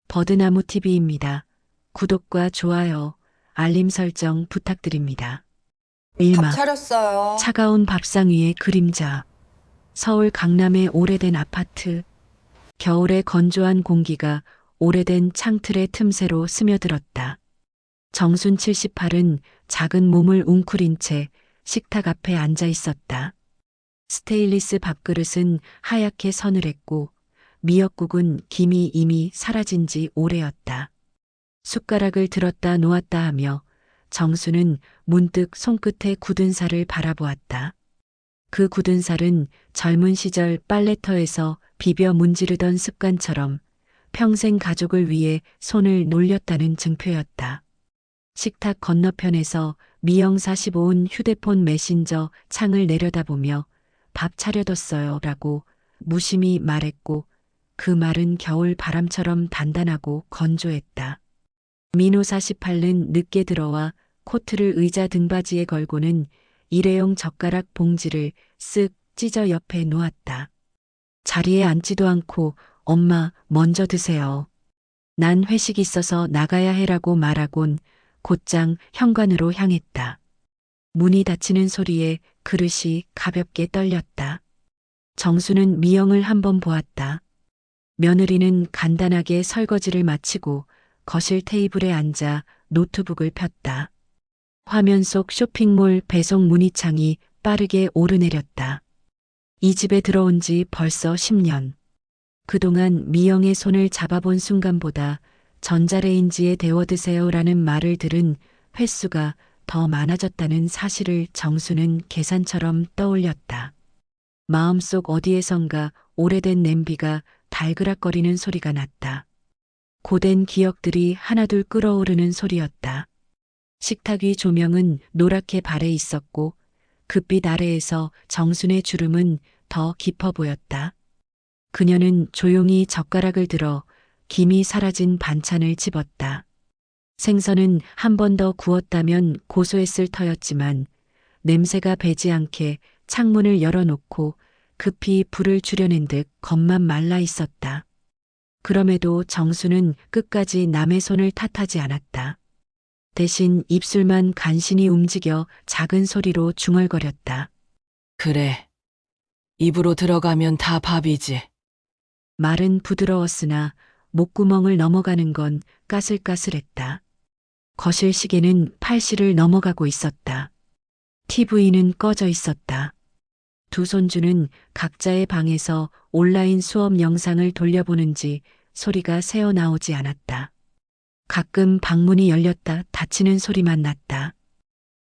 버드나무 TV입니다. 구독과 좋아요, 알림 설정 부탁드립니다. 밥 일막, 차렸어요. 차가운 밥상 위의 그림자. 서울 강남의 오래된 아파트. 겨울의 건조한 공기가 오래된 창틀의 틈새로 스며들었다. 정순 78은 작은 몸을 웅크린 채 식탁 앞에 앉아 있었다. 스테인리스 밥그릇은 하얗게 서늘했고 미역국은 김이 이미 사라진 지 오래였다. 숟가락을 들었다 놓았다 하며 정수는 문득 손끝에 굳은 살을 바라보았다. 그 굳은 살은 젊은 시절 빨래터에서 비벼 문지르던 습관처럼 평생 가족을 위해 손을 놀렸다는 증표였다. 식탁 건너편에서 미영 45은 휴대폰 메신저 창을 내려다보며 밥 차려뒀어요 라고 무심히 말했고 그 말은 겨울 바람처럼 단단하고 건조했다. 민호 48는 늦게 들어와 코트를 의자 등받이에 걸고는 일회용 젓가락 봉지를 쓱 찢어 옆에 놓았다. 자리에 앉지도 않고 엄마 먼저 드세요. 난 회식 있어서 나가야 해라고 말하곤 곧장 현관으로 향했다. 문이 닫히는 소리에 그릇이 가볍게 떨렸다. 정수는 미영을 한번 보았다. 며느리는 간단하게 설거지를 마치고 거실 테이블에 앉아 노트북을 폈다. 화면 속 쇼핑몰 배송 문의창이 빠르게 오르내렸다. 이 집에 들어온 지 벌써 10년. 그동안 미영의 손을 잡아본 순간보다 전자레인지에 데워드세요라는 말을 들은 횟수가 더 많아졌다는 사실을 정수는 계산처럼 떠올렸다. 마음속 어디에선가 오래된 냄비가 달그락거리는 소리가 났다. 고된 기억들이 하나둘 끓어오르는 소리였다. 식탁 위 조명은 노랗게 발해 있었고 급빛 아래에서 정순의 주름은 더 깊어 보였다. 그녀는 조용히 젓가락을 들어 김이 사라진 반찬을 집었다. 생선은 한 번 더 구웠다면 고소했을 터였지만 냄새가 배지 않게 창문을 열어놓고 급히 불을 줄여낸 듯 겉만 말라 있었다. 그럼에도 정수는 끝까지 남의 손을 탓하지 않았다. 대신 입술만 간신히 움직여 작은 소리로 중얼거렸다. 그래. 입으로 들어가면 다 밥이지. 말은 부드러웠으나 목구멍을 넘어가는 건 까슬까슬했다. 거실 시계는 8시를 넘어가고 있었다. TV는 꺼져 있었다. 두 손주는 각자의 방에서 온라인 수업 영상을 돌려보는지 소리가 새어나오지 않았다. 가끔 방문이 열렸다 닫히는 소리만 났다.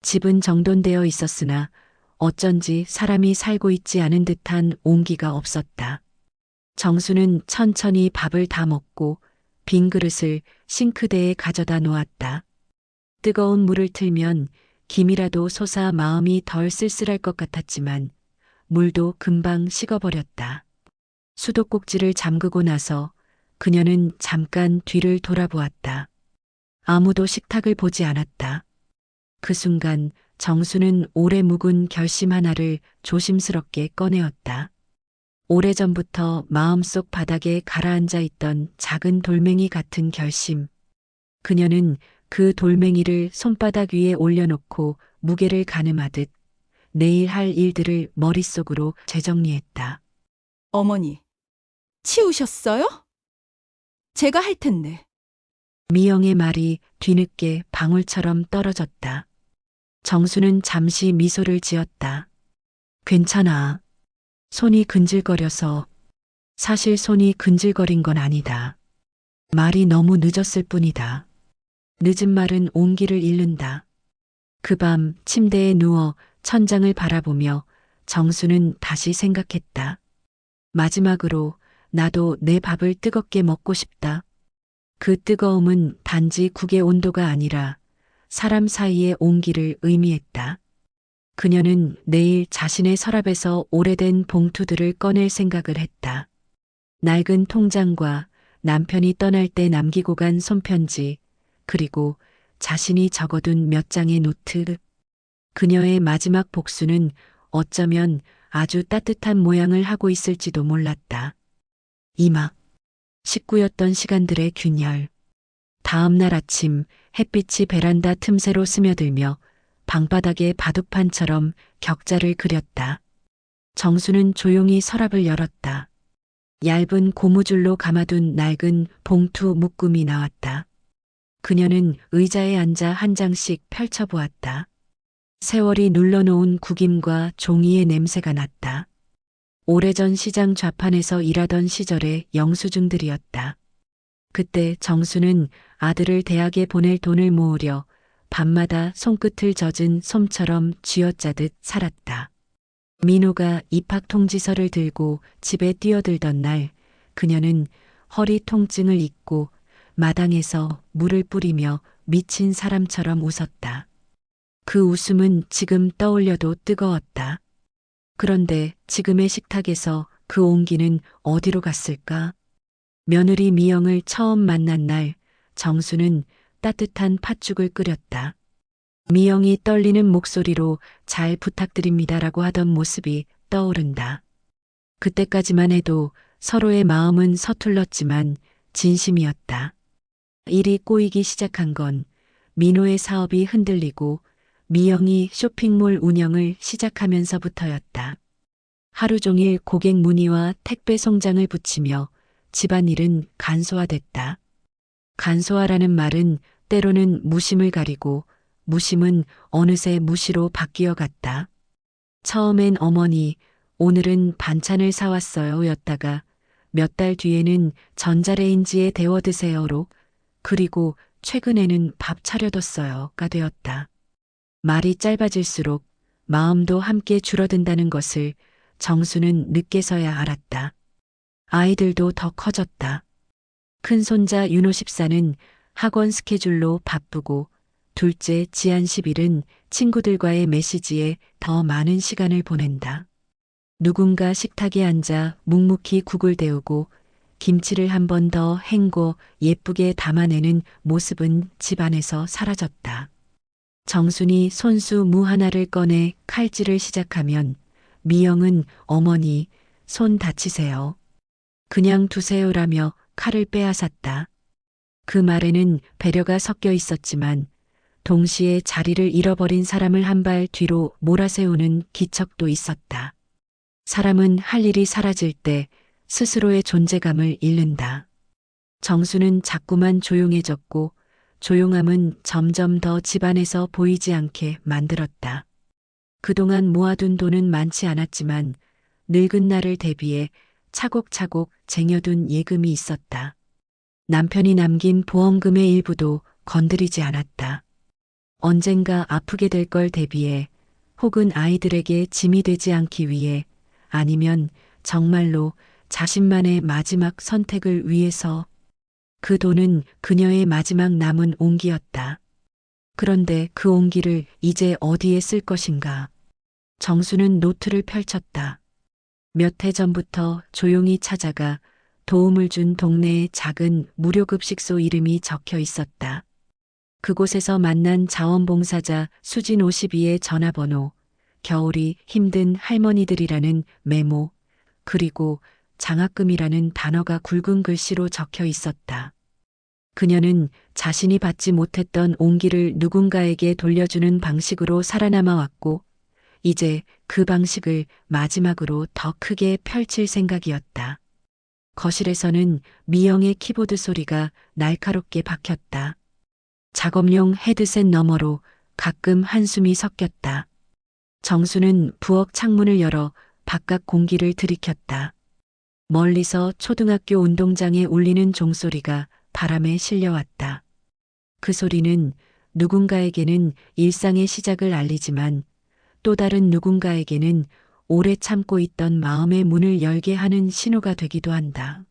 집은 정돈되어 있었으나 어쩐지 사람이 살고 있지 않은 듯한 온기가 없었다. 정수는 천천히 밥을 다 먹고 빈 그릇을 싱크대에 가져다 놓았다. 뜨거운 물을 틀면 김이라도 솟아 마음이 덜 쓸쓸할 것 같았지만 물도 금방 식어버렸다. 수도꼭지를 잠그고 나서 그녀는 잠깐 뒤를 돌아보았다. 아무도 식탁을 보지 않았다. 그 순간 정수는 오래 묵은 결심 하나를 조심스럽게 꺼내었다. 오래전부터 마음속 바닥에 가라앉아 있던 작은 돌멩이 같은 결심. 그녀는 그 돌멩이를 손바닥 위에 올려놓고 무게를 가늠하듯 내일 할 일들을 머릿속으로 재정리했다. 어머니, 치우셨어요? 제가 할 텐데. 미영의 말이 뒤늦게 방울처럼 떨어졌다. 정수는 잠시 미소를 지었다. 괜찮아. 손이 근질거려서. 사실 손이 근질거린 건 아니다. 말이 너무 늦었을 뿐이다. 늦은 말은 온기를 잃는다. 그 밤 침대에 누워 천장을 바라보며 정수는 다시 생각했다. 마지막으로 나도 내 밥을 뜨겁게 먹고 싶다. 그 뜨거움은 단지 국의 온도가 아니라 사람 사이의 온기를 의미했다. 그녀는 내일 자신의 서랍에서 오래된 봉투들을 꺼낼 생각을 했다. 낡은 통장과 남편이 떠날 때 남기고 간 손편지, 그리고 자신이 적어둔 몇 장의 노트. 그녀의 마지막 복수는 어쩌면 아주 따뜻한 모양을 하고 있을지도 몰랐다. 이막 식구였던 시간들의 균열. 다음 날 아침 햇빛이 베란다 틈새로 스며들며 방바닥에 바둑판처럼 격자를 그렸다. 정수는 조용히 서랍을 열었다. 얇은 고무줄로 감아둔 낡은 봉투 묶음이 나왔다. 그녀는 의자에 앉아 한 장씩 펼쳐보았다. 세월이 눌러놓은 구김과 종이의 냄새가 났다. 오래전 시장 좌판에서 일하던 시절의 영수증들이었다. 그때 정수는 아들을 대학에 보낼 돈을 모으려 밤마다 손끝을 젖은 솜처럼 쥐어짜듯 살았다. 민호가 입학 통지서를 들고 집에 뛰어들던 날 그녀는 허리 통증을 잊고 마당에서 물을 뿌리며 미친 사람처럼 웃었다. 그 웃음은 지금 떠올려도 뜨거웠다. 그런데 지금의 식탁에서 그 온기는 어디로 갔을까? 며느리 미영을 처음 만난 날 정수는 따뜻한 팥죽을 끓였다. 미영이 떨리는 목소리로 잘 부탁드립니다라고 하던 모습이 떠오른다. 그때까지만 해도 서로의 마음은 서툴렀지만 진심이었다. 일이 꼬이기 시작한 건 민호의 사업이 흔들리고 미영이 쇼핑몰 운영을 시작하면서부터였다. 하루 종일 고객 문의와 택배 송장을 붙이며 집안일은 간소화됐다. 간소화라는 말은 때로는 무심을 가리고 무심은 어느새 무시로 바뀌어 갔다. 처음엔 어머니, 오늘은 반찬을 사왔어요 였다가 몇 달 뒤에는 전자레인지에 데워 드세요로 그리고 최근에는 밥 차려뒀어요가 되었다. 말이 짧아질수록 마음도 함께 줄어든다는 것을 정수는 늦게서야 알았다. 아이들도 더 커졌다. 큰손자 윤호 집사는 학원 스케줄로 바쁘고 둘째 지안 10일은 친구들과의 메시지에 더 많은 시간을 보낸다. 누군가 식탁에 앉아 묵묵히 국을 데우고 김치를 한 번 더 헹궈 예쁘게 담아내는 모습은 집안에서 사라졌다. 정순이 손수 무 하나를 꺼내 칼질을 시작하면 미영은 어머니 손 다치세요. 그냥 두세요라며 칼을 빼앗았다. 그 말에는 배려가 섞여 있었지만 동시에 자리를 잃어버린 사람을 한 발 뒤로 몰아세우는 기척도 있었다. 사람은 할 일이 사라질 때 스스로의 존재감을 잃는다. 정수는 자꾸만 조용해졌고 조용함은 점점 더 집안에서 보이지 않게 만들었다. 그동안 모아둔 돈은 많지 않았지만 늙은 날을 대비해 차곡차곡 쟁여둔 예금이 있었다. 남편이 남긴 보험금의 일부도 건드리지 않았다. 언젠가 아프게 될 걸 대비해 혹은 아이들에게 짐이 되지 않기 위해 아니면 정말로 자신만의 마지막 선택을 위해서 그 돈은 그녀의 마지막 남은 온기였다. 그런데 그 온기를 이제 어디에 쓸 것인가? 정수는 노트를 펼쳤다. 몇 해 전부터 조용히 찾아가 도움을 준 동네의 작은 무료급식소 이름이 적혀 있었다. 그곳에서 만난 자원봉사자 수진 52의 전화번호, 겨울이 힘든 할머니들이라는 메모, 그리고 장학금이라는 단어가 굵은 글씨로 적혀 있었다. 그녀는 자신이 받지 못했던 온기를 누군가에게 돌려주는 방식으로 살아남아 왔고, 이제 그 방식을 마지막으로 더 크게 펼칠 생각이었다. 거실에서는 미영의 키보드 소리가 날카롭게 박혔다. 작업용 헤드셋 너머로 가끔 한숨이 섞였다. 정수는 부엌 창문을 열어 바깥 공기를 들이켰다. 멀리서 초등학교 운동장에 울리는 종소리가 바람에 실려왔다. 그 소리는 누군가에게는 일상의 시작을 알리지만 또 다른 누군가에게는 오래 참고 있던 마음의 문을 열게 하는 신호가 되기도 한다.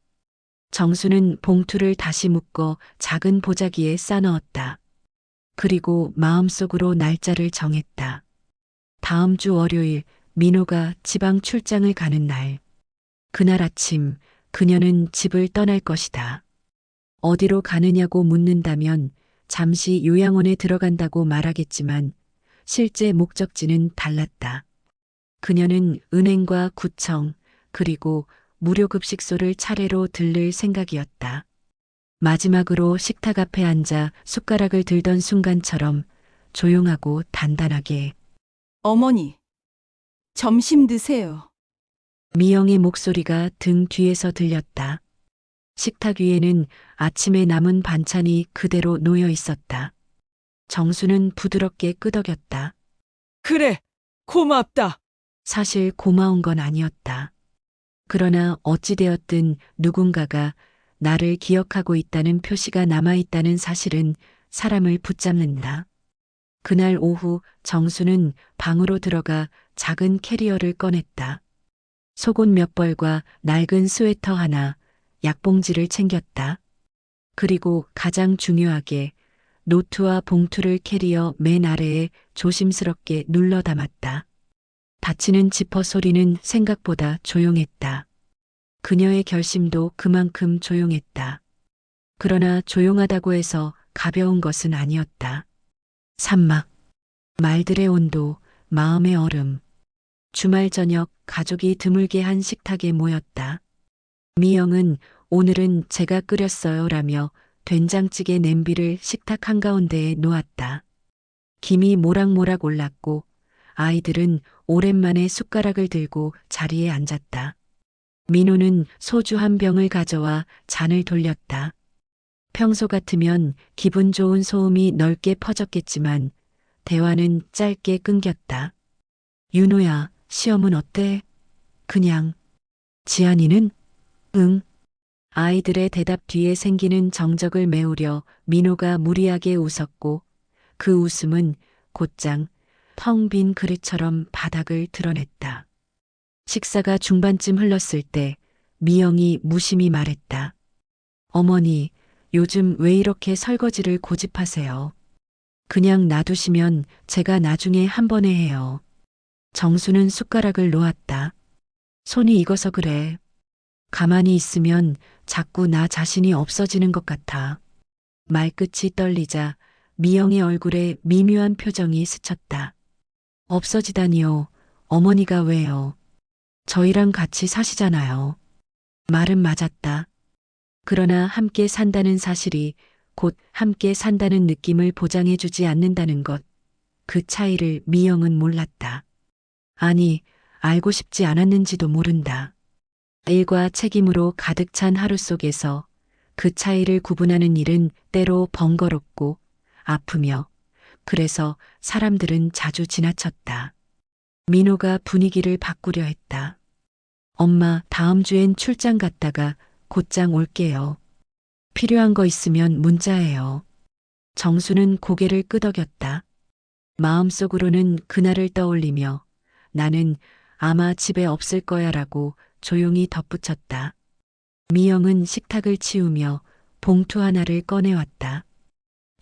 정수는 봉투를 다시 묶어 작은 보자기에 싸넣었다. 그리고 마음속으로 날짜를 정했다. 다음 주 월요일 민호가 지방 출장을 가는 날. 그날 아침 그녀는 집을 떠날 것이다. 어디로 가느냐고 묻는다면 잠시 요양원에 들어간다고 말하겠지만 실제 목적지는 달랐다. 그녀는 은행과 구청 그리고 무료 급식소를 차례로 들를 생각이었다. 마지막으로 식탁 앞에 앉아 숟가락을 들던 순간처럼 조용하고 단단하게 어머니, 점심 드세요. 미영의 목소리가 등 뒤에서 들렸다. 식탁 위에는 아침에 남은 반찬이 그대로 놓여 있었다. 정수는 부드럽게 끄덕였다. 그래, 고맙다. 사실 고마운 건 아니었다. 그러나 어찌되었든 누군가가 나를 기억하고 있다는 표시가 남아있다는 사실은 사람을 붙잡는다. 그날 오후 정수는 방으로 들어가 작은 캐리어를 꺼냈다. 속옷 몇 벌과 낡은 스웨터 하나, 약봉지를 챙겼다. 그리고 가장 중요하게 노트와 봉투를 캐리어 맨 아래에 조심스럽게 눌러 담았다. 닫히는 지퍼 소리는 생각보다 조용했다. 그녀의 결심도 그만큼 조용했다. 그러나 조용하다고 해서 가벼운 것은 아니었다. 산막, 말들의 온도, 마음의 얼음. 주말 저녁 가족이 드물게 한 식탁에 모였다. 미영은 오늘은 제가 끓였어요 라며 된장찌개 냄비를 식탁 한가운데에 놓았다. 김이 모락모락 올랐고 아이들은 오랜만에 숟가락을 들고 자리에 앉았다. 민호는 소주 한 병을 가져와 잔을 돌렸다. 평소 같으면 기분 좋은 소음이 넓게 퍼졌겠지만 대화는 짧게 끊겼다. 윤호야, 시험은 어때? 그냥. 지안이는? 응. 아이들의 대답 뒤에 생기는 정적을 메우려 민호가 무리하게 웃었고 그 웃음은 곧장 텅 빈 그릇처럼 바닥을 드러냈다. 식사가 중반쯤 흘렀을 때 미영이 무심히 말했다. 어머니, 요즘 왜 이렇게 설거지를 고집하세요? 그냥 놔두시면 제가 나중에 한 번에 해요. 정수는 숟가락을 놓았다. 손이 익어서 그래. 가만히 있으면 자꾸 나 자신이 없어지는 것 같아. 말끝이 떨리자 미영의 얼굴에 미묘한 표정이 스쳤다. 없어지다니요. 어머니가 왜요? 저희랑 같이 사시잖아요. 말은 맞았다. 그러나 함께 산다는 사실이 곧 함께 산다는 느낌을 보장해주지 않는다는 것. 그 차이를 미영은 몰랐다. 아니, 알고 싶지 않았는지도 모른다. 일과 책임으로 가득 찬 하루 속에서 그 차이를 구분하는 일은 때로 번거롭고 아프며 그래서 사람들은 자주 지나쳤다. 민호가 분위기를 바꾸려 했다. 엄마, 다음 주엔 출장 갔다가 곧장 올게요. 필요한 거 있으면 문자해요. 정수는 고개를 끄덕였다. 마음속으로는 그날을 떠올리며 나는 아마 집에 없을 거야라고 조용히 덧붙였다. 미영은 식탁을 치우며 봉투 하나를 꺼내왔다.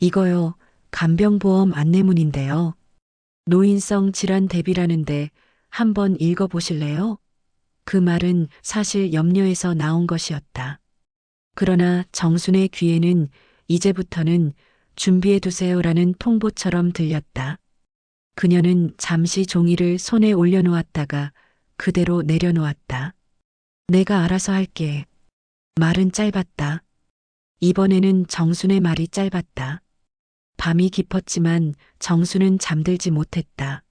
이거요, 간병보험 안내문인데요. 노인성 질환 대비라는데 한번 읽어보실래요? 그 말은 사실 염려에서 나온 것이었다. 그러나 정순의 귀에는 이제부터는 준비해두세요라는 통보처럼 들렸다. 그녀는 잠시 종이를 손에 올려놓았다가 그대로 내려놓았다. 내가 알아서 할게. 말은 짧았다. 이번에는 정순의 말이 짧았다. 밤이 깊었지만 정수는 잠들지 못했다.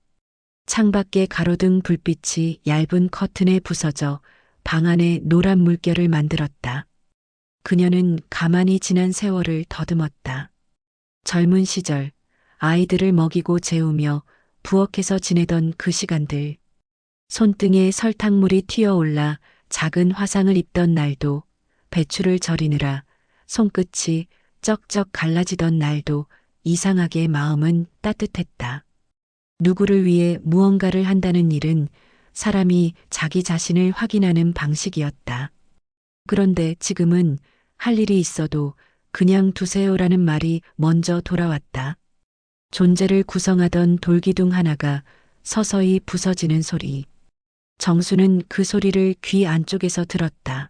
창밖에 가로등 불빛이 얇은 커튼에 부서져 방 안에 노란 물결을 만들었다. 그녀는 가만히 지난 세월을 더듬었다. 젊은 시절 아이들을 먹이고 재우며 부엌에서 지내던 그 시간들. 손등에 설탕물이 튀어올라 작은 화상을 입던 날도, 배추를 절이느라 손끝이 쩍쩍 갈라지던 날도 이상하게 마음은 따뜻했다. 누구를 위해 무언가를 한다는 일은 사람이 자기 자신을 확인하는 방식이었다. 그런데 지금은 할 일이 있어도 그냥 두세요라는 말이 먼저 돌아왔다. 존재를 구성하던 돌기둥 하나가 서서히 부서지는 소리. 정수는 그 소리를 귀 안쪽에서 들었다.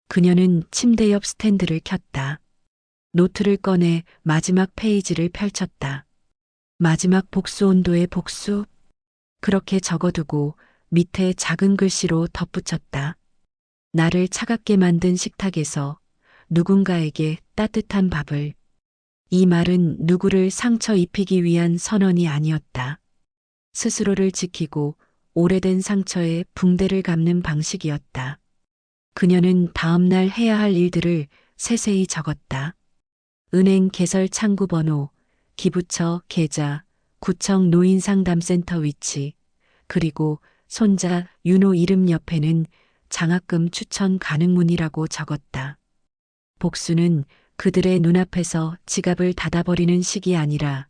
그녀는 침대 옆 스탠드를 켰다. 노트를 꺼내 마지막 페이지를 펼쳤다. 마지막 복수 온도의 복수? 그렇게 적어두고 밑에 작은 글씨로 덧붙였다. 나를 차갑게 만든 식탁에서 누군가에게 따뜻한 밥을. 이 말은 누구를 상처 입히기 위한 선언이 아니었다. 스스로를 지키고 오래된 상처에 붕대를 감는 방식이었다. 그녀는 다음날 해야 할 일들을 세세히 적었다. 은행 개설 창구 번호, 기부처 계좌, 구청 노인상담센터 위치, 그리고 손자 윤호 이름 옆에는 장학금 추천 가능문이라고 적었다. 복수는 그들의 눈앞에서 지갑을 닫아버리는 식이 아니라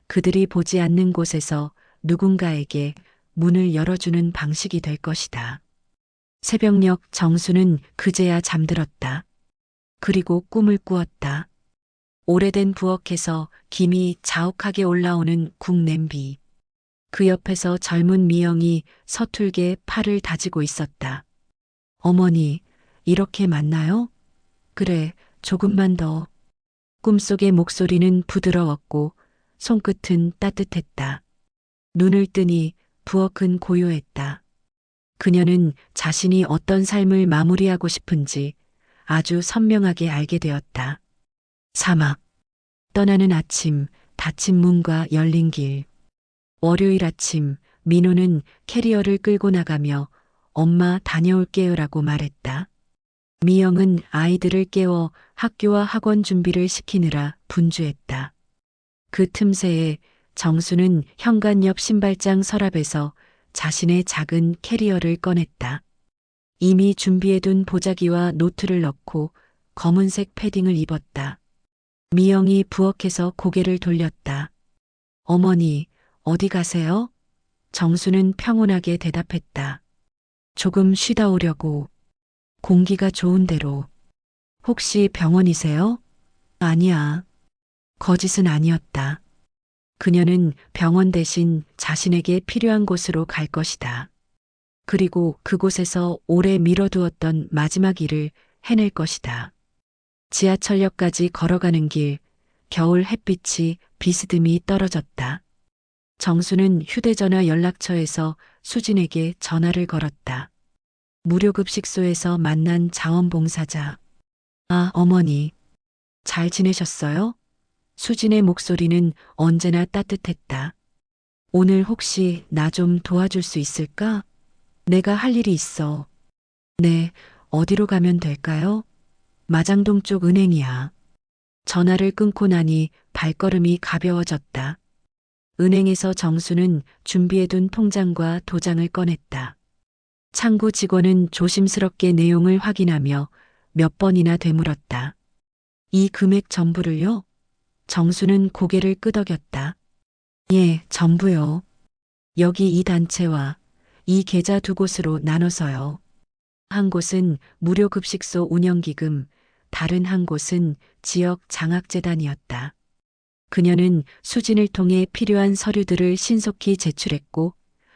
그들이 보지 않는 곳에서 누군가에게 문을 열어주는 방식이 될 것이다. 새벽녘 정수는 그제야 잠들었다. 그리고 꿈을 꾸었다. 오래된 부엌에서 김이 자욱하게 올라오는 국 냄비. 그 옆에서 젊은 미영이 서툴게 팔을 다지고 있었다. 어머니, 이렇게 맞나요? 그래, 조금만 더. 꿈속의 목소리는 부드러웠고 손끝은 따뜻했다. 눈을 뜨니 부엌은 고요했다. 그녀는 자신이 어떤 삶을 마무리하고 싶은지 아주 선명하게 알게 되었다. 사막. 떠나는 아침, 닫힌 문과 열린 길. 월요일 아침, 민호는 캐리어를 끌고 나가며 엄마 다녀올게요라고 말했다. 미영은 아이들을 깨워 학교와 학원 준비를 시키느라 분주했다. 그 틈새에 정수는 현관 옆 신발장 서랍에서 자신의 작은 캐리어를 꺼냈다. 이미 준비해둔 보자기와 노트를 넣고 검은색 패딩을 입었다. 미영이 부엌에서 고개를 돌렸다. 어머니, 어디 가세요? 정수는 평온하게 대답했다. 조금 쉬다 오려고. 공기가 좋은 데로. 혹시 병원이세요? 아니야. 거짓은 아니었다. 그녀는 병원 대신 자신에게 필요한 곳으로 갈 것이다. 그리고 그곳에서 오래 미뤄두었던 마지막 일을 해낼 것이다. 지하철역까지 걸어가는 길, 겨울 햇빛이 비스듬히 떨어졌다. 정수는 휴대전화 연락처에서 수진에게 전화를 걸었다. 무료급식소에서 만난 자원봉사자. 아, 어머니. 잘 지내셨어요? 수진의 목소리는 언제나 따뜻했다. 오늘 혹시 나 좀 도와줄 수 있을까? 내가 할 일이 있어. 네, 어디로 가면 될까요? 마장동 쪽 은행이야. 전화를 끊고 나니 발걸음이 가벼워졌다. 은행에서 정수는 준비해둔 통장과 도장을 꺼냈다. 창구 직원은 조심스럽게 내용을 확인하며 몇 번이나 되물었다. 이 금액 전부를요? 정수는 고개를 끄덕였다. 예, 전부요. 여기 이 단체와 이 계좌 두 곳으로 나눠서요. 한 곳은 무료급식소 운영기금, 다른 한 곳은 지역 장학재단이었다. 그녀는 수진을 통해 필요한 서류들을 신속히 제출했고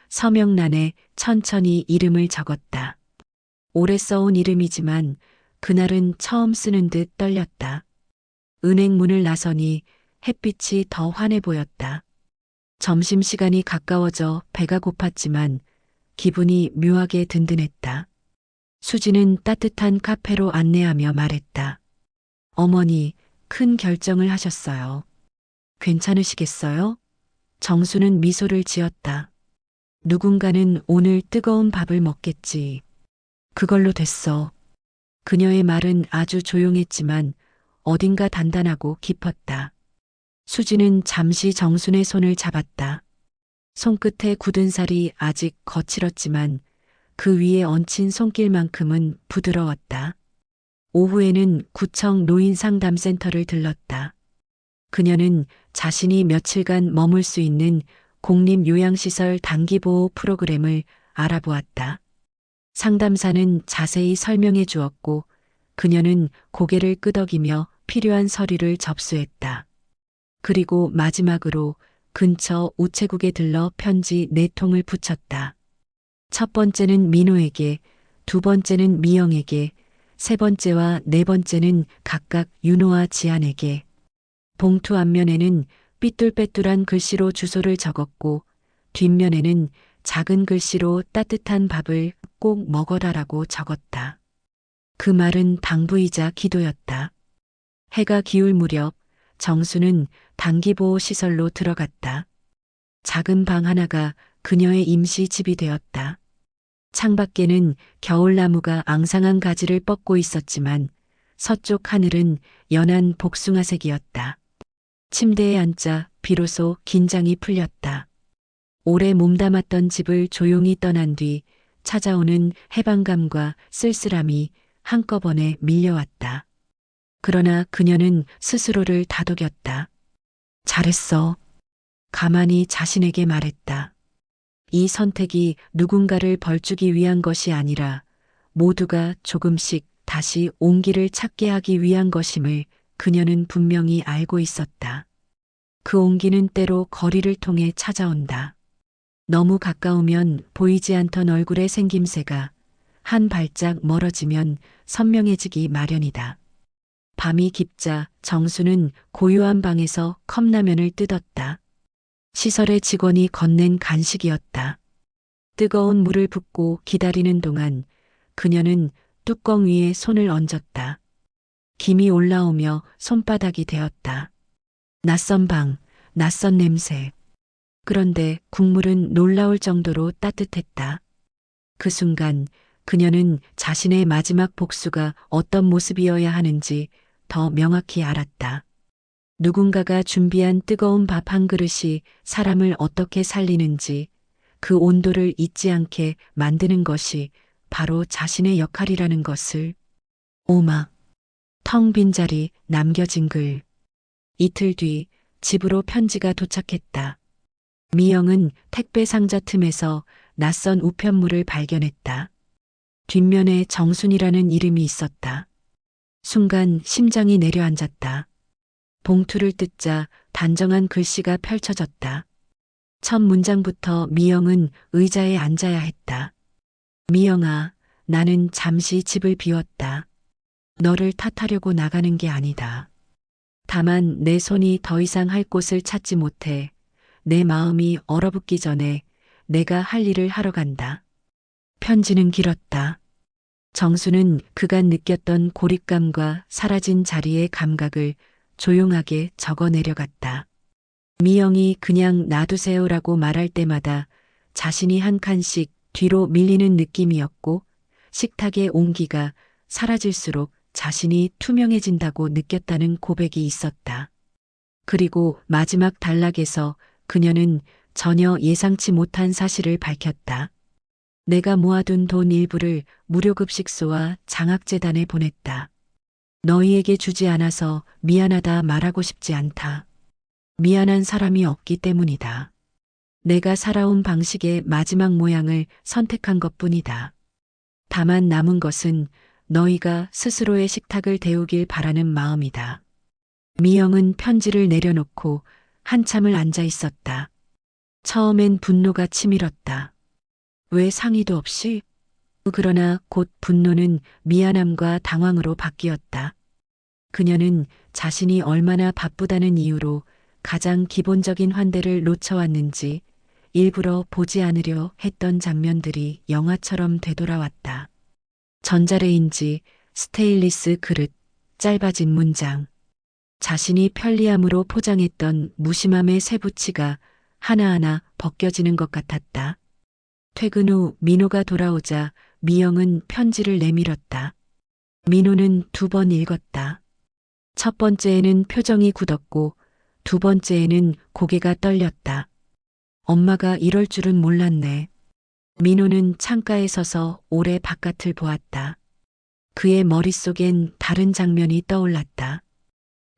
서명란에 천천히 이름을 적었다. 오래 써온 이름이지만 그날은 처음 쓰는 듯 떨렸다. 은행 문을 나서니 햇빛이 더 환해 보였다. 점심시간이 가까워져 배가 고팠지만 기분이 묘하게 든든했다. 수지는 따뜻한 카페로 안내하며 말했다. 어머니, 큰 결정을 하셨어요. 괜찮으시겠어요? 정수는 미소를 지었다. 누군가는 오늘 뜨거운 밥을 먹겠지. 그걸로 됐어. 그녀의 말은 아주 조용했지만 어딘가 단단하고 깊었다. 수지는 잠시 정순의 손을 잡았다. 손끝에 굳은 살이 아직 거칠었지만 그 위에 얹힌 손길만큼은 부드러웠다. 오후에는 구청 노인상담센터를 들렀다. 그녀는 자신이 며칠간 머물 수 있는 공립요양시설 단기보호 프로그램을 알아보았다. 상담사는 자세히 설명해 주었고 그녀는 고개를 끄덕이며 필요한 서류를 접수했다. 그리고 마지막으로 근처 우체국에 들러 편지 4통을 붙였다. 첫 번째는 민호에게, 두 번째는 미영에게, 세 번째와 네 번째는 각각 윤호와 지안에게. 봉투 앞면에는 삐뚤빼뚤한 글씨로 주소를 적었고 뒷면에는 작은 글씨로 따뜻한 밥을 꼭 먹어라라고 적었다. 그 말은 당부이자 기도였다. 해가 기울 무렵 정수는 단기보호 시설로 들어갔다. 작은 방 하나가 그녀의 임시 집이 되었다. 창밖에는 겨울나무가 앙상한 가지를 뻗고 있었지만 서쪽 하늘은 연한 복숭아색이었다. 침대에 앉자 비로소 긴장이 풀렸다. 오래 몸담았던 집을 조용히 떠난 뒤 찾아오는 해방감과 쓸쓸함이 한꺼번에 밀려왔다. 그러나 그녀는 스스로를 다독였다. 잘했어. 가만히 자신에게 말했다. 이 선택이 누군가를 벌주기 위한 것이 아니라 모두가 조금씩 다시 온기를 찾게 하기 위한 것임을 그녀는 분명히 알고 있었다. 그 온기는 때로 거리를 통해 찾아온다. 너무 가까우면 보이지 않던 얼굴의 생김새가 한 발짝 멀어지면 선명해지기 마련이다. 밤이 깊자 정수는 고요한 방에서 컵라면을 뜯었다. 시설의 직원이 건넨 간식이었다. 뜨거운 물을 붓고 기다리는 동안 그녀는 뚜껑 위에 손을 얹었다. 김이 올라오며 손바닥이 되었다. 낯선 방, 낯선 냄새. 그런데 국물은 놀라울 정도로 따뜻했다. 그 순간 그녀는 자신의 마지막 복수가 어떤 모습이어야 하는지 더 명확히 알았다. 누군가가 준비한 뜨거운 밥 한 그릇이 사람을 어떻게 살리는지 그 온도를 잊지 않게 만드는 것이 바로 자신의 역할이라는 것을. 오막, 텅 빈 자리, 남겨진 글. 이틀 뒤 집으로 편지가 도착했다. 미영은 택배 상자 틈에서 낯선 우편물을 발견했다. 뒷면에 정순이라는 이름이 있었다. 순간 심장이 내려앉았다. 봉투를 뜯자 단정한 글씨가 펼쳐졌다. 첫 문장부터 미영은 의자에 앉아야 했다. 미영아, 나는 잠시 집을 비웠다. 너를 탓하려고 나가는 게 아니다. 다만 내 손이 더 이상 할 곳을 찾지 못해 내 마음이 얼어붙기 전에 내가 할 일을 하러 간다. 편지는 길었다. 정수는 그간 느꼈던 고립감과 사라진 자리의 감각을 조용하게 적어 내려갔다. 미영이 그냥 놔두세요라고 말할 때마다 자신이 한 칸씩 뒤로 밀리는 느낌이었고 식탁의 온기가 사라질수록 자신이 투명해진다고 느꼈다는 고백이 있었다. 그리고 마지막 단락에서 그녀는 전혀 예상치 못한 사실을 밝혔다. 내가 모아둔 돈 일부를 무료급식소와 장학재단에 보냈다. 너희에게 주지 않아서 미안하다 말하고 싶지 않다. 미안한 사람이 없기 때문이다. 내가 살아온 방식의 마지막 모양을 선택한 것뿐이다. 다만 남은 것은 너희가 스스로의 식탁을 데우길 바라는 마음이다. 미영은 편지를 내려놓고 한참을 앉아 있었다. 처음엔 분노가 치밀었다. 왜 상의도 없이? 그러나 곧 분노는 미안함과 당황으로 바뀌었다. 그녀는 자신이 얼마나 바쁘다는 이유로 가장 기본적인 환대를 놓쳐왔는지 일부러 보지 않으려 했던 장면들이 영화처럼 되돌아왔다. 전자레인지, 스테인리스 그릇, 짧아진 문장. 자신이 편리함으로 포장했던 무심함의 쇠붙이가 하나하나 벗겨지는 것 같았다. 퇴근 후 민호가 돌아오자 미영은 편지를 내밀었다. 민호는 2번 읽었다. 첫 번째에는 표정이 굳었고 두 번째에는 고개가 떨렸다. 엄마가 이럴 줄은 몰랐네. 민호는 창가에 서서 오래 바깥을 보았다. 그의 머릿속엔 다른 장면이 떠올랐다.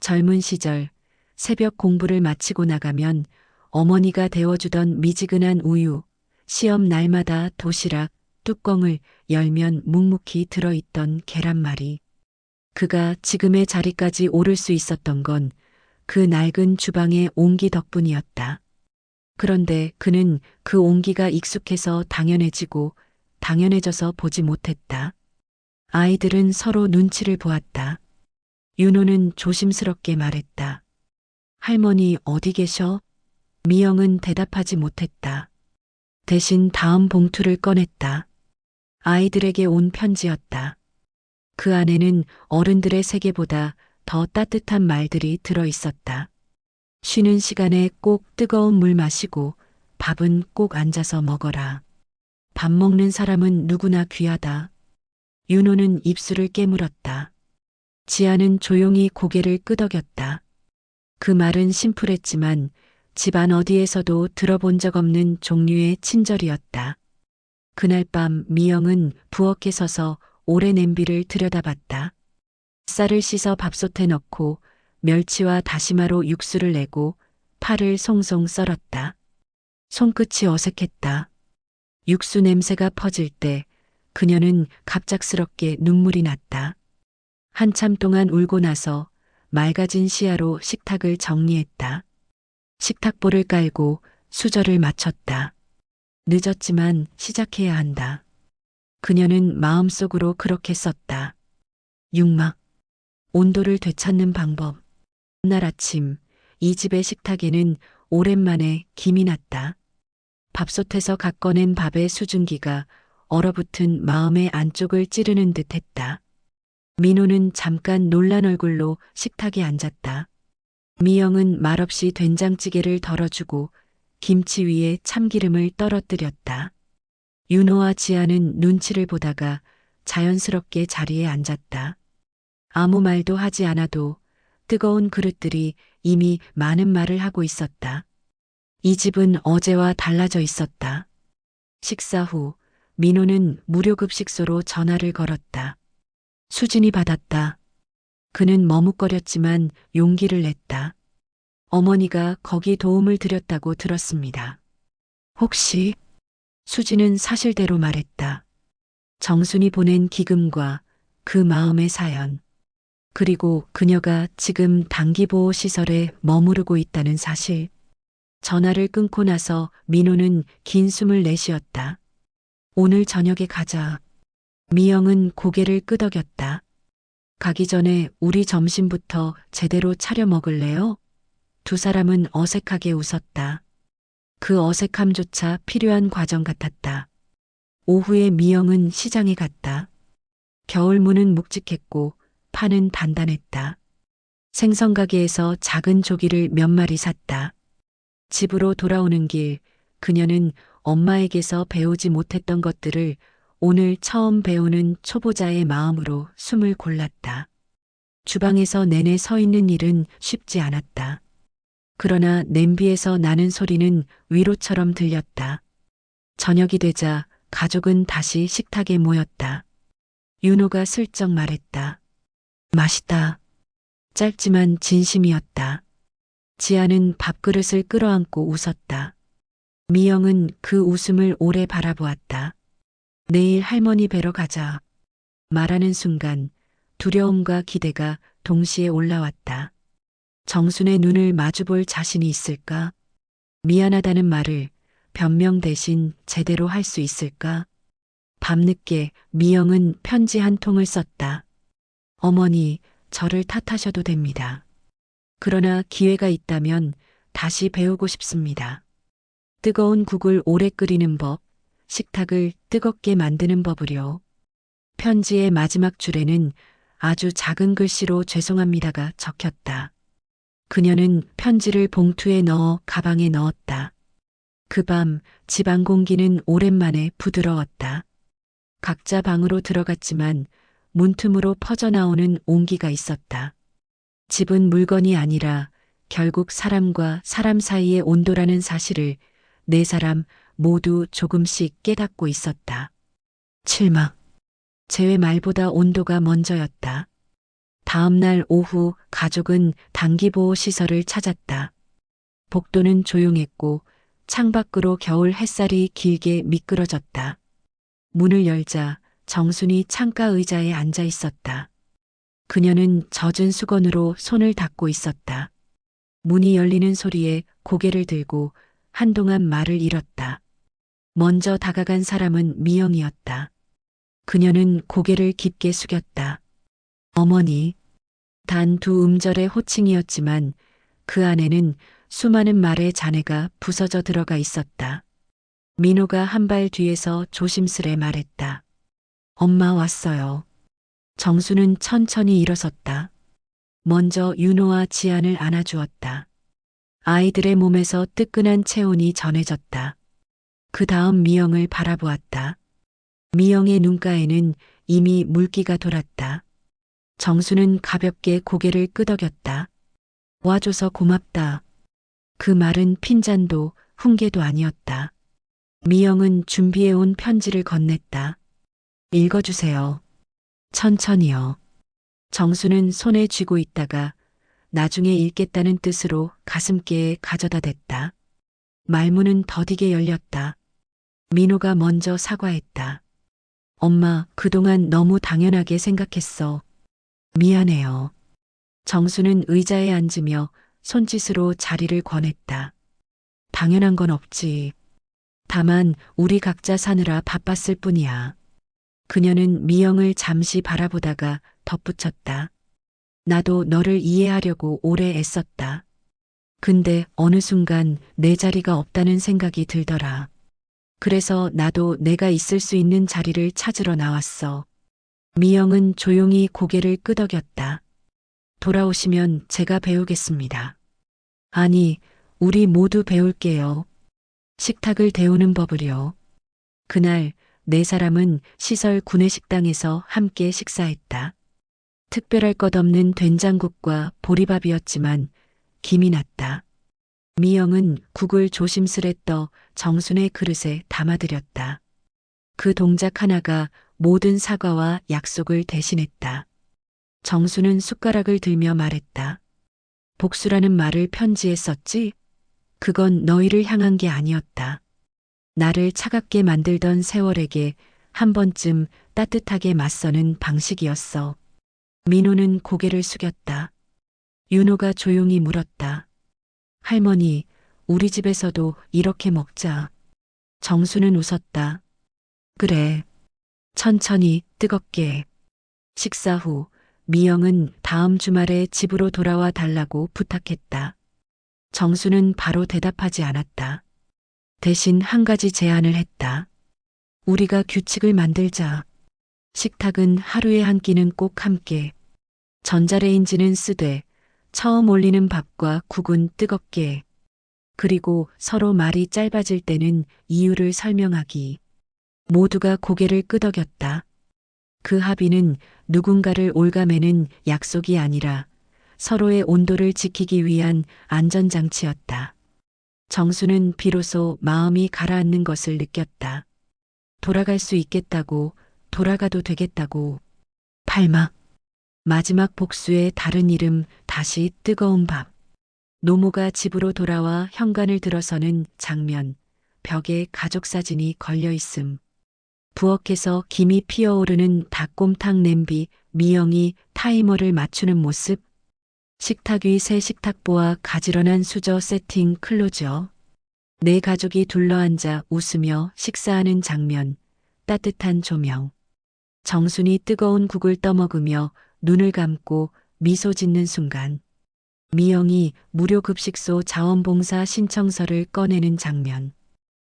젊은 시절 새벽 공부를 마치고 나가면 어머니가 데워주던 미지근한 우유, 시험 날마다 도시락, 뚜껑을 열면 묵묵히 들어있던 계란말이. 그가 지금의 자리까지 오를 수 있었던 건 그 낡은 주방의 온기 덕분이었다. 그런데 그는 그 온기가 익숙해서 당연해지고 당연해져서 보지 못했다. 아이들은 서로 눈치를 보았다. 윤호는 조심스럽게 말했다. 할머니 어디 계셔? 미영은 대답하지 못했다. 대신 다음 봉투를 꺼냈다. 아이들에게 온 편지였다. 그 안에는 어른들의 세계보다 더 따뜻한 말들이 들어 있었다. 쉬는 시간에 꼭 뜨거운 물 마시고 밥은 꼭 앉아서 먹어라. 밥 먹는 사람은 누구나 귀하다. 윤호는 입술을 깨물었다. 지아는 조용히 고개를 끄덕였다. 그 말은 심플했지만 집안 어디에서도 들어본 적 없는 종류의 친절이었다. 그날 밤 미영은 부엌에 서서 오래 냄비를 들여다봤다. 쌀을 씻어 밥솥에 넣고 멸치와 다시마로 육수를 내고 파를 송송 썰었다. 손끝이 어색했다. 육수 냄새가 퍼질 때 그녀는 갑작스럽게 눈물이 났다. 한참 동안 울고 나서 맑아진 시야로 식탁을 정리했다. 식탁보를 깔고 수저를 맞췄다. 늦었지만 시작해야 한다. 그녀는 마음속으로 그렇게 썼다. 육막, 온도를 되찾는 방법. 그날 아침 이 집의 식탁에는 오랜만에 김이 났다. 밥솥에서 갓 꺼낸 밥의 수증기가 얼어붙은 마음의 안쪽을 찌르는 듯 했다. 민호는 잠깐 놀란 얼굴로 식탁에 앉았다. 미영은 말없이 된장찌개를 덜어주고 김치 위에 참기름을 떨어뜨렸다. 윤호와 지아는 눈치를 보다가 자연스럽게 자리에 앉았다. 아무 말도 하지 않아도 뜨거운 그릇들이 이미 많은 말을 하고 있었다. 이 집은 어제와 달라져 있었다. 식사 후 민호는 무료급식소로 전화를 걸었다. 수진이 받았다. 그는 머뭇거렸지만 용기를 냈다. 어머니가 거기 도움을 드렸다고 들었습니다. 혹시? 수진은 사실대로 말했다. 정순이 보낸 기금과 그 마음의 사연, 그리고 그녀가 지금 단기보호 시설에 머무르고 있다는 사실. 전화를 끊고 나서 민호는 긴 숨을 내쉬었다. 오늘 저녁에 가자. 미영은 고개를 끄덕였다. 가기 전에 우리 점심부터 제대로 차려 먹을래요? 두 사람은 어색하게 웃었다. 그 어색함조차 필요한 과정 같았다. 오후에 미영은 시장에 갔다. 겨울무는 묵직했고 파는 단단했다. 생선가게에서 작은 조기를 몇 마리 샀다. 집으로 돌아오는 길 그녀는 엄마에게서 배우지 못했던 것들을 오늘 처음 배우는 초보자의 마음으로 숨을 골랐다. 주방에서 내내 서 있는 일은 쉽지 않았다. 그러나 냄비에서 나는 소리는 위로처럼 들렸다. 저녁이 되자 가족은 다시 식탁에 모였다. 윤호가 슬쩍 말했다. 맛있다. 짧지만 진심이었다. 지아는 밥그릇을 끌어안고 웃었다. 미영은 그 웃음을 오래 바라보았다. 내일 할머니 뵈러 가자. 말하는 순간 두려움과 기대가 동시에 올라왔다. 정순의 눈을 마주볼 자신이 있을까? 미안하다는 말을 변명 대신 제대로 할 수 있을까? 밤늦게 미영은 편지 한 통을 썼다. 어머니, 저를 탓하셔도 됩니다. 그러나 기회가 있다면 다시 배우고 싶습니다. 뜨거운 국을 오래 끓이는 법, 식탁을 뜨겁게 만드는 법을요. 편지의 마지막 줄에는 아주 작은 글씨로 죄송합니다가 적혔다. 그녀는 편지를 봉투에 넣어 가방에 넣었다. 그 밤 집안 공기는 오랜만에 부드러웠다. 각자 방으로 들어갔지만 문틈으로 퍼져나오는 온기가 있었다. 집은 물건이 아니라 결국 사람과 사람 사이의 온도라는 사실을 네 사람 모두 조금씩 깨닫고 있었다. 7막. 재회 말보다 온도가 먼저였다. 다음 날 오후 가족은 단기보호 시설을 찾았다. 복도는 조용했고 창밖으로 겨울 햇살이 길게 미끄러졌다. 문을 열자 정순이 창가 의자에 앉아 있었다. 그녀는 젖은 수건으로 손을 닦고 있었다. 문이 열리는 소리에 고개를 들고 한동안 말을 잃었다. 먼저 다가간 사람은 미영이었다. 그녀는 고개를 깊게 숙였다. 어머니. 단 두 음절의 호칭이었지만 그 안에는 수많은 말의 잔해가 부서져 들어가 있었다. 민호가 한 발 뒤에서 조심스레 말했다. 엄마 왔어요. 정수는 천천히 일어섰다. 먼저 윤호와 지안을 안아주었다. 아이들의 몸에서 뜨끈한 체온이 전해졌다. 그 다음 미영을 바라보았다. 미영의 눈가에는 이미 물기가 돌았다. 정수는 가볍게 고개를 끄덕였다. 와줘서 고맙다. 그 말은 핀잔도 훈계도 아니었다. 미영은 준비해온 편지를 건넸다. 읽어주세요. 천천히요. 정수는 손에 쥐고 있다가 나중에 읽겠다는 뜻으로 가슴께에 가져다 댔다. 말문은 더디게 열렸다. 민호가 먼저 사과했다. 엄마, 그동안 너무 당연하게 생각했어. 미안해요. 정수는 의자에 앉으며 손짓으로 자리를 권했다. 당연한 건 없지. 다만 우리 각자 사느라 바빴을 뿐이야. 그녀는 미영을 잠시 바라보다가 덧붙였다. 나도 너를 이해하려고 오래 애썼다. 근데 어느 순간 내 자리가 없다는 생각이 들더라. 그래서 나도 내가 있을 수 있는 자리를 찾으러 나왔어. 미영은 조용히 고개를 끄덕였다. 돌아오시면 제가 배우겠습니다. 아니, 우리 모두 배울게요. 식탁을 데우는 법을요. 그날 네 사람은 시설 구내식당에서 함께 식사했다. 특별할 것 없는 된장국과 보리밥이었지만 김이 났다. 미영은 국을 조심스레 떠 정순의 그릇에 담아들였다. 그 동작 하나가 모든 사과와 약속을 대신했다. 정수는 숟가락을 들며 말했다. 복수라는 말을 편지에 썼지? 그건 너희를 향한 게 아니었다. 나를 차갑게 만들던 세월에게 한 번쯤 따뜻하게 맞서는 방식이었어. 민호는 고개를 숙였다. 윤호가 조용히 물었다. 할머니, 우리 집에서도 이렇게 먹자. 정수는 웃었다. 그래. 천천히, 뜨겁게. 식사 후 미영은 다음 주말에 집으로 돌아와 달라고 부탁했다. 정수는 바로 대답하지 않았다. 대신 한 가지 제안을 했다. 우리가 규칙을 만들자. 식탁은 하루에 한 끼는 꼭 함께. 전자레인지는 쓰되 처음 올리는 밥과 국은 뜨겁게. 그리고 서로 말이 짧아질 때는 이유를 설명하기. 모두가 고개를 끄덕였다. 그 합의는 누군가를 옭아매는 약속이 아니라 서로의 온도를 지키기 위한 안전장치였다. 정수는 비로소 마음이 가라앉는 것을 느꼈다. 돌아갈 수 있겠다고, 돌아가도 되겠다고. 팔막. 마지막 복수의 다른 이름, 다시 뜨거운 밥. 노모가 집으로 돌아와 현관을 들어서는 장면, 벽에 가족 사진이 걸려 있음. 부엌에서 김이 피어오르는 닭곰탕 냄비, 미영이 타이머를 맞추는 모습. 식탁 위 새 식탁보와 가지런한 수저 세팅 클로즈업. 네 가족이 둘러앉아 웃으며 식사하는 장면, 따뜻한 조명. 정순이 뜨거운 국을 떠먹으며 눈을 감고 미소 짓는 순간. 미영이 무료 급식소 자원봉사 신청서를 꺼내는 장면.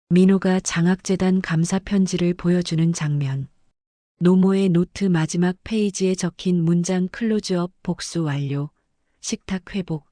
민호가 장학재단 감사 편지를 보여주는 장면. 노모의 노트 마지막 페이지에 적힌 문장 클로즈업 복수 완료. 식탁 회복.